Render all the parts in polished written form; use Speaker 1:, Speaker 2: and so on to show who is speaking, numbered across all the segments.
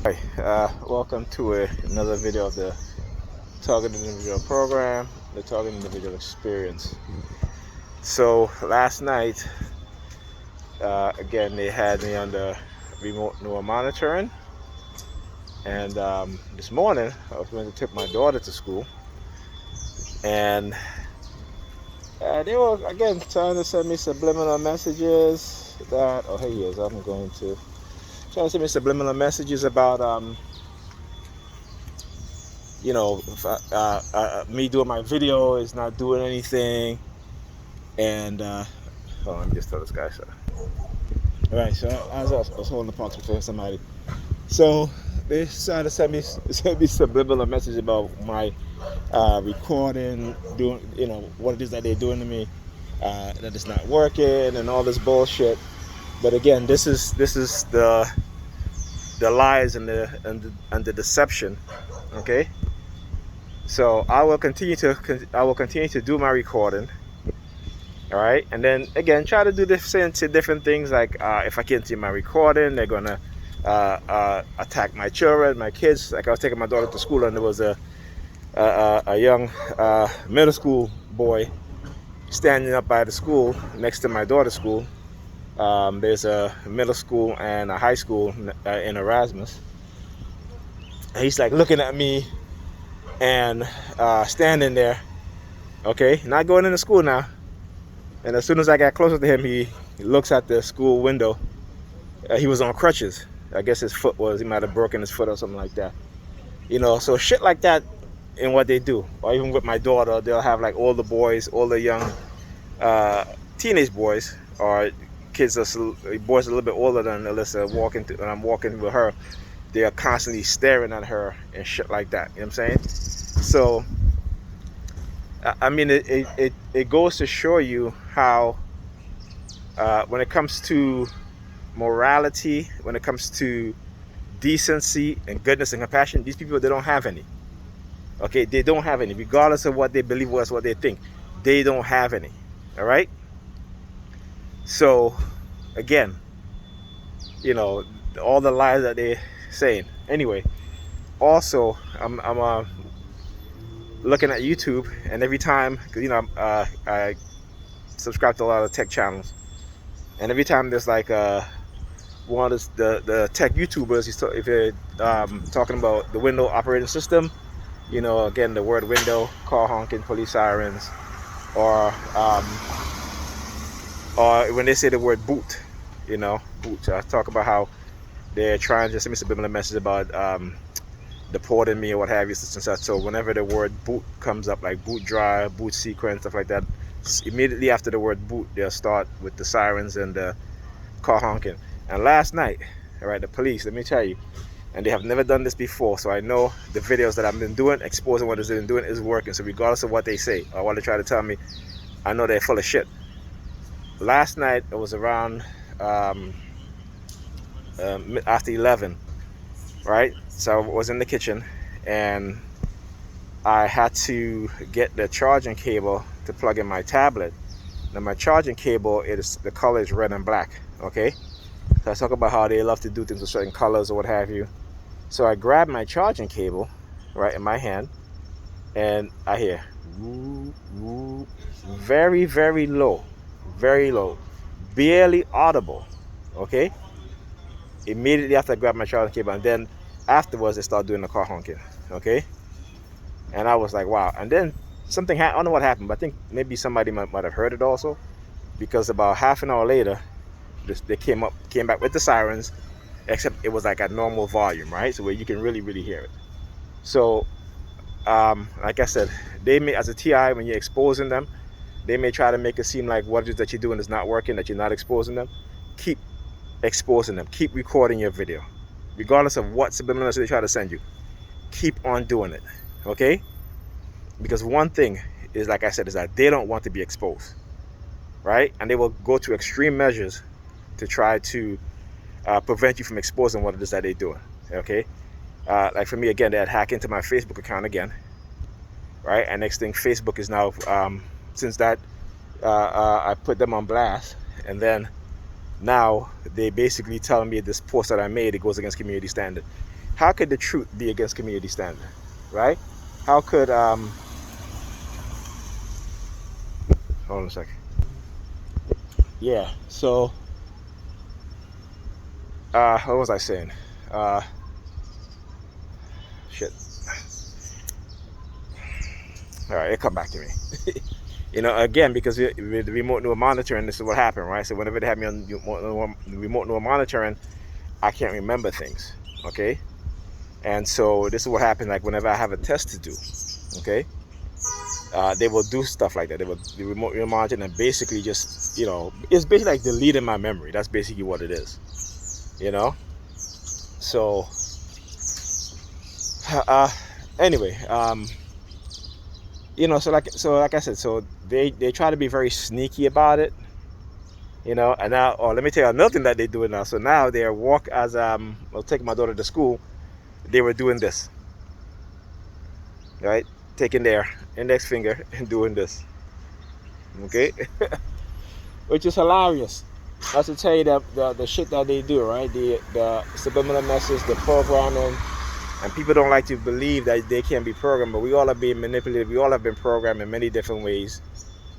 Speaker 1: Hi, welcome to another video of the Targeted Individual Program, the Targeted Individual Experience. So last night, again, they had me under remote neural monitoring, and this morning I was going to take my daughter to school, and they were again trying to send me subliminal messages that, oh hey, yes, I'm going to trying to send me subliminal messages about me doing my video is not doing anything, and hold on, let me just tell this guy. So, all right, so as I was holding the box for somebody, so they started to send me subliminal message about my recording, doing what it is that they're doing to me, that it's not working, and all this bullshit. But again, this is the lies and the deception. Okay. So I will continue to do my recording, all right, and then again try to do different things. Like if I continue my recording, they're gonna attack my children, my kids. Like I was taking my daughter to school, and there was a young middle school boy standing up by the school next to my daughter's school. There's a middle school and a high school in Erasmus. And he's like looking at me and standing there, okay, not going into school now. And as soon as I got closer to him, he looks at the school window. He was on crutches. I guess he might have broken his foot or something like that. So shit like that in what they do. Or even with my daughter, they'll have like older young teenage boys, or boys a little bit older than Alyssa, when I'm walking with her, they are constantly staring at her and shit like that. You know what I'm saying? So I mean, it goes to show you how when it comes to morality, when it comes to decency and goodness and compassion, these people, they don't have any. Okay, they don't have any, regardless of what they believe was what they think. They don't have any. All right. So again, all the lies that they're saying. Anyway, also I'm looking at YouTube, and every time, because I subscribe to a lot of tech channels, and every time there's like one of the tech YouTubers, if you're talking about the window operating system, again, the word window, car honking, police sirens, or when they say the word boot, boot. I talk about how they're trying to send me a subliminal message about deporting me or what have you, such and such. So whenever the word boot comes up, like boot drive, boot sequence, stuff like that, immediately after the word boot, they'll start with the sirens and the car honking. And last night, all right, the police, let me tell you, and they have never done this before, so I know the videos that I've been doing, exposing what they've been doing, is working. So regardless of what they say or what they try to tell me, I know they're full of shit. Last night, it was around after 11, right? So I was in the kitchen, and I had to get the charging cable to plug in my tablet. Now my charging cable, the color is red and black, okay? So I talk about how they love to do things with certain colors or what have you. So I grabbed my charging cable, right, in my hand, and I hear woo, woo, very, very low, barely audible, okay? Immediately after I grabbed my charging cable, and then afterwards they start doing the car honking, okay? And I was like, wow. And then something happened. I don't know what happened, but I think maybe somebody might have heard it also, because about half an hour later, they came back with the sirens, except it was like at normal volume, right? So where you can really, really hear it. So, like I said, they may, as a TI, when you're exposing them, they may try to make it seem like what it is that you're doing is not working, that you're not exposing them. Keep exposing them. Keep recording your video, regardless of what subliminal message they try to send you. Keep on doing it, okay? Because one thing is, like I said, is that they don't want to be exposed, right? And they will go to extreme measures to try to prevent you from exposing what it is that they're doing, okay? Like for me, again, they had hacked into my Facebook account again, right? And next thing, Facebook is now, since that, I put them on blast, and then now they basically telling me this post that I made, it goes against community standard. How could the truth be against community standard, right? How could hold on a second. Yeah, so what was I saying? Shit. All right, it come back to me. You know, again, because with the remote neural monitoring, this is what happened, right? So whenever they have me on remote neural monitoring, I can't remember things, okay? And so this is what happened, like whenever I have a test to do, okay? They will do stuff like that. They will remote neural monitoring and basically just, you know, it's basically like deleting my memory. That's basically what it is, you know? So, anyway, you know, so like I said, so they try to be very sneaky about it, you know. And now, oh, let me tell you another thing that they do now. So now they walk as I was taking my daughter to school, they were doing this, right? Taking their index finger and doing this, okay, which is hilarious. That's to tell you that the shit that they do, right? The subliminal message, the programming. And people don't like to believe that they can be programmed, but we all are being manipulated. We all have been programmed in many different ways.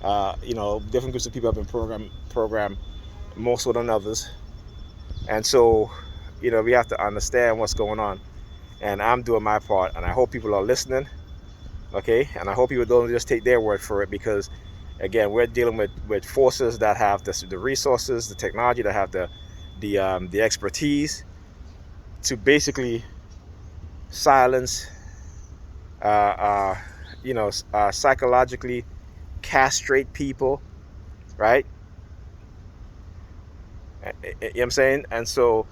Speaker 1: You know, different groups of people have been programmed more so than others. And so, you know, we have to understand what's going on. And I'm doing my part, and I hope people are listening, okay? And I hope people don't just take their word for it, because, again, we're dealing with forces that have the resources, the technology, that have the expertise to basically silence, you know, psychologically castrate people, right? You know what I'm saying? And so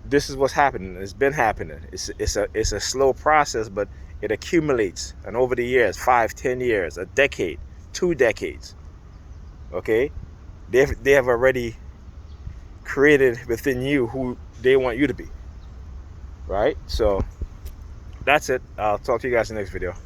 Speaker 1: this is what's happening. It's been happening. It's a slow process, but it accumulates. And over the years, 5, 10 years, a decade, 2 decades, okay? They have already created within you who they want you to be, right? So that's it. I'll talk to you guys in the next video.